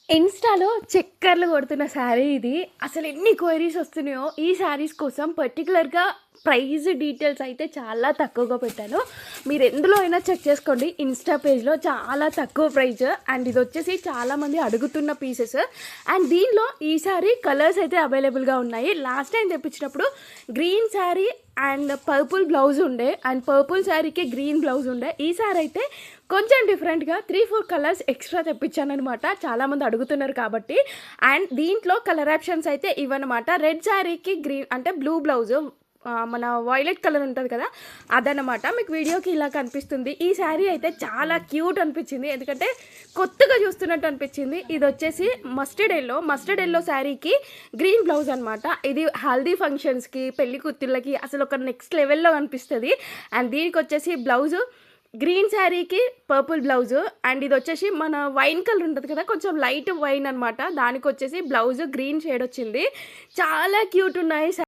ఇన్‌స్టాలో చక్కర్లు కొడుతున్న శారీ ఇది. అసలు ఎన్ని క్వెరీస్ వస్తున్నాయో ఈ శారీస్ కోసం పర్టిక్యులర్‌గా ప్రైస్ డీటెయిల్స్ అయితే చాలా తక్కువగా పెట్టాను. మీరు ఎందులో అయినా చెక్ చేసుకోండి. ఇన్‌స్టా పేజ్‌లో చాలా తక్కువ ప్రైస్ అండ్ ఇదొచ్చేసి చాలామంది అడుగుతున్న పీసెస్. అండ్ దీనిలో ఈ శారీ కలర్స్ అయితే అవైలబుల్‌గా ఉన్నాయి. లాస్ట్ టైం తెప్పించినప్పుడు green sari and purple blouse ఉండే అండ్ పర్పుల్ శారీకి గ్రీన్ బ్లౌజ్ ఉండే. ఈసారి అయితే కొంచెం డిఫరెంట్గా 3-4 కలర్స్ ఎక్స్ట్రా తెప్పించానమాట, చాలామంది అడుగుతున్నారు కాబట్టి. అండ్ దీంట్లో కలర్ ఆప్షన్స్ అయితే ఇవన్నమాట. రెడ్ శారీకి గ్రీన్ అంటే బ్లూ బ్లౌజు, మన వైలెట్ కలర్ ఉంటుంది కదా అదనమాట. మీకు వీడియోకి ఇలా కనిపిస్తుంది. ఈ శారీ అయితే చాలా క్యూట్ అనిపించింది, ఎందుకంటే కొత్తగా చూస్తున్నట్టు అనిపించింది. ఇది వచ్చేసి మస్టర్డ్ ఎల్లో శారీకి గ్రీన్ బ్లౌజ్ అనమాట. ఇది హల్దీ ఫంక్షన్స్కి, పెళ్లి కూతుళ్ళకి అసలు ఒక నెక్స్ట్ లెవెల్లో అనిపిస్తుంది. అండ్ దీనికి వచ్చేసి బ్లౌజు గ్రీన్ శారీకి పర్పుల్ బ్లౌజు. అండ్ ఇది వచ్చేసి మన వైన్ కలర్ ఉంటుంది కదా, కొంచెం లైట్ వైన్ అనమాట, దానికి వచ్చేసి బ్లౌజు గ్రీన్ షేడ్ వచ్చింది. చాలా క్యూట్ ఉన్నాయి.